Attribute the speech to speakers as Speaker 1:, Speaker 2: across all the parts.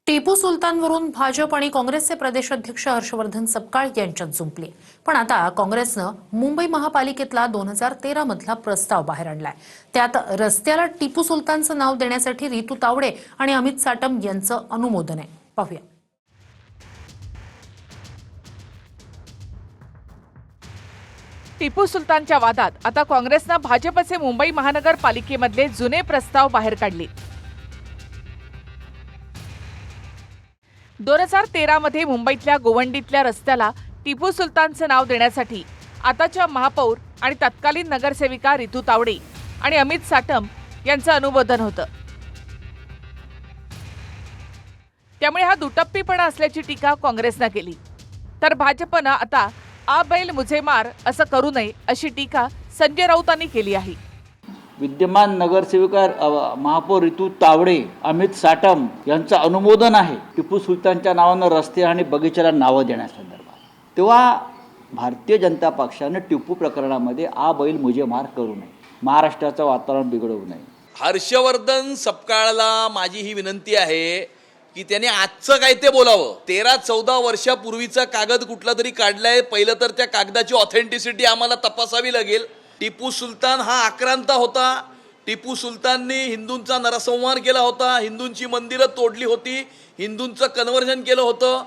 Speaker 1: टिपू सुलतानवरून भाजप आणि काँग्रेसचे प्रदेशाध्यक्ष हर्षवर्धन सपकाळ यांच्यात जुंपली। पण आता काँग्रेसनं मुंबई महापालिकेतला 2013 मधला प्रस्ताव बाहेर आणलाय। त्यात रस्त्याला टिपू सुलतानचं नाव देण्यासाठी रितू तावडे आणि अमित साटम यांचं अनुमोदन आहे। पाहूया।
Speaker 2: टिपू सुलतानच्या वादात आता काँग्रेसनं भाजपचे मुंबई महानगरपालिकेमधले जुने प्रस्ताव बाहेर काढले। 2013 मध्ये मुंबईतल्या गोवंडीतल्या रस्त्याला टिपू सुलतानचं नाव देण्यासाठी आताच्या महापौर आणि तत्कालीन नगरसेविका रितू तावडे आणि अमित साटम यांचं अनुमोदन होतं। त्यामुळे हा दुटप्पीपणा असल्याची टीका काँग्रेसनं केली, तर भाजपनं आता आ बैल मुझे मार असं करू नये अशी टीका संजय राऊतांनी केली आहे।
Speaker 3: विद्यमान नगरसेविका महापौर रितू तावडे, अमित साटम यांचं अनुमोदन आहे टिपू सुलतानच्या नावानं रस्ते आणि बगीचाला नावं देण्यासंदर्भात। तेव्हा भारतीय जनता पक्षाने टिपू प्रकरणामध्ये आ बैल मुझे मार करू नये, महाराष्ट्राचं वातावरण बिघडवू नये।
Speaker 4: हर्षवर्धन सपकाळला माझी ही विनंती आहे की त्याने आजचं काय ते बोलावं। 13-14 वर्षापूर्वीचा कागद कुठला तरी काढलाय, पहिलं तर त्या कागदाची ऑथेंटिसिटी आम्हाला तपासावी लागेल। टिपू सुलतान हा आक्रांत होता। टिपू सुलतानने हिंदूंचा नरसंहार केला होता, हिंदूंची मंदिरं तोडली होती, हिंदूंचं कन्व्हर्जन केलं होतं।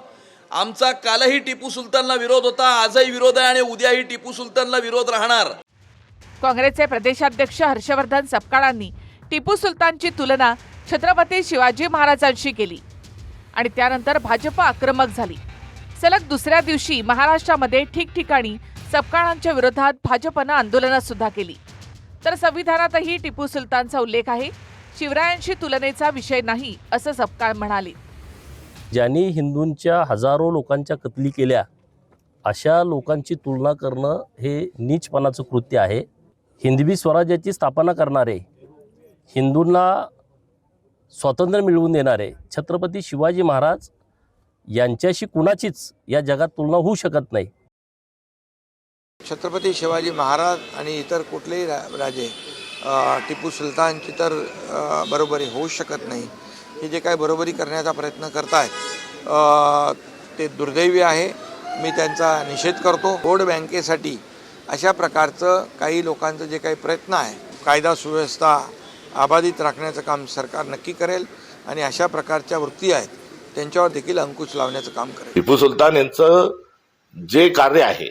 Speaker 4: आमचा कालही टिपू सुलतानला विरोध होता, आजही विरोध आहे आणि उद्याही टिपू सुलतानला विरोध राहणार।
Speaker 2: काँग्रेसचे प्रदेशाध्यक्ष हर्षवर्धन सपकाळांनी टिपू सुलतानची तुलना छत्रपती शिवाजी महाराजांशी केली आणि त्यानंतर भाजप आक्रमक झाली। सलग दुसऱ्या दिवशी महाराष्ट्रामध्ये ठिकठिकाणी सपकाळांच्या विरोधात भाजपनं आंदोलनं सुद्धा केली। तर संविधानातही टिपू सुलतानचा उल्लेख आहे, शिवरायांशी तुलनेचा विषय नाही असं सपकाळ म्हणाले।
Speaker 5: ज्यांनी हिंदूंच्या हजारो लोकांच्या कत्ली केल्या अशा लोकांची तुलना करणं हे नीचपणाचं कृत्य आहे। हिंदवी स्वराज्याची स्थापना करणारे, हिंदूंना स्वातंत्र्य मिळवून देणारे छत्रपती शिवाजी महाराज यांच्याशी कुणाचीच या जगात तुलना होऊ शकत नाही।
Speaker 6: छत्रपती शिवाजी महाराज आणि इतर कुठलेही राजे टिपू सुलतानची तर बरोबरी होऊ शकत नाही। हे जे काय बरोबरी करण्याचा प्रयत्न करतायत ते दुर्दैवी आहे। मी त्यांचा निषेध करतो। वोट बँकेसाठी अशा प्रकारचं काही लोकांचं जे काही प्रयत्न आहे, कायदा सुव्यवस्था अबाधित राखण्याचं काम सरकार नक्की करेल आणि अशा प्रकारच्या वृत्ती आहेत त्यांच्यावर देखील अंकुश लावण्याचं काम करेल।
Speaker 7: टिपू सुलतान यांचं जे कार्य आहे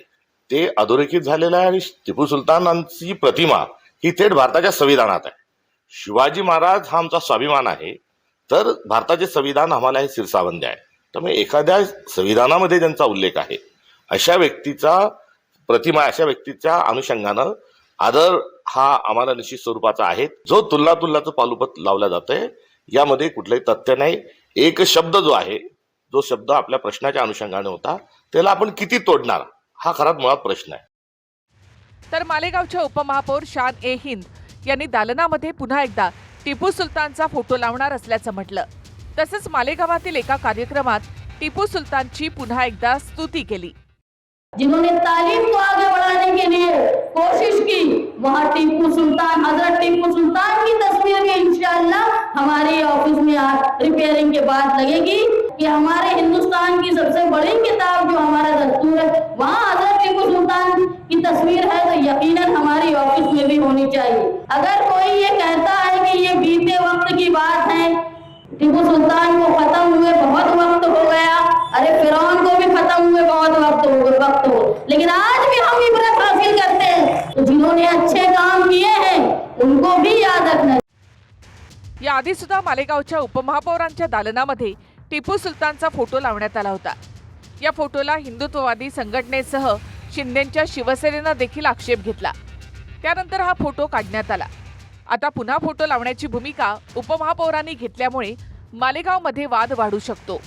Speaker 7: ते अधोरेखित झालेलं आहे आणि टिपू सुलतानांची प्रतिमा ही थेट भारताच्या संविधानात आहे। शिवाजी महाराज हा आमचा स्वाभिमान आहे, तर भारताचे संविधान आम्हाला हे शिरसावंदी आहे। त्यामुळे एखाद्या संविधानामध्ये ज्यांचा उल्लेख आहे अशा व्यक्तीचा प्रतिमा, अशा व्यक्तीच्या अनुषंगानं आदर हा आम्हाला निश्चित स्वरूपाचा आहे। जो तुलनाचं पालुपत लावला जातंय यामध्ये कुठलंही तथ्य नाही। एक शब्द जो आहे, जो शब्द आपल्या प्रश्नाच्या अनुषंगाने होता, त्याला आपण किती तोडणार हा खराच मुळात प्रश्न आहे।
Speaker 2: तर मालेगावच्या उपमहापौर शान ए हिंद यांनी दालनामध्ये पुन्हा एकदा टिपू सुलतानचा फोटो लावणार असल्याचं म्हटलं। तसंच मालेगावातील एका कार्यक्रमात टिपू सुलतानची पुन्हा एकदा स्तुती केली।
Speaker 8: जिन्होंने तालीम को आगे बढ़ाने के लिए कोशिश की, वहाँ टिपू सुल्तान, हजरत टिपू सुल्तान की तस्वीर भी इंशाअल्लाह हमारे ऑफिस में रिपेयरिंग के बाद लगेगी कि हमारे हिंदुस्तान की सबसे बड़ी किताब जो हमारा दस्तूर है, वहाँ हजरत टिपू सुल्तान की तस्वीर है तो यकीनन हमारी ऑफिस में भी होनी चाहिए। अगर कोई ये कहता है कि ये बीते वक्त की बात है, टिपू सुल्तान को खत्म हुए बहुत वक्त हो गया, अरे फिरौन को भी खत्म हुए बहुत वक्त हो, लेकिन आज भी हम इबरत हासिल करते हैं। तो जिन्होंने अच्छे काम किए हैं उनको भी याद रखना।
Speaker 2: याआधी सुद्धा मालेगावच्या उपमहापौरांच्या दालनामध्ये टिपू सुलतानचा फोटो लावण्यात आला होता। या फोटोला हिंदुत्ववादी संघटनेसह शिंदेंच्या शिवसेनेनं देखील आक्षेप घेतला। त्यानंतर हा फोटो काढण्यात आला। आता पुन्हा फोटो लावण्याची भूमिका उपमहापौरांनी घेतल्यामुळे मालेगावमध्ये वाद वाढू शकतो।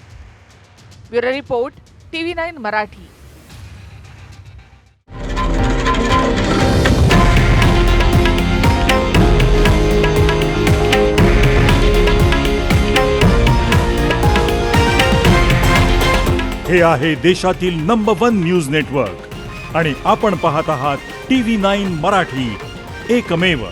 Speaker 2: Bureau report, TV9 Marathi.
Speaker 9: हे आहे देशातील नंबर 1 न्यूज नेटवर्क आणि आपण पाहत आहात TV9 मराठी, एकमेव।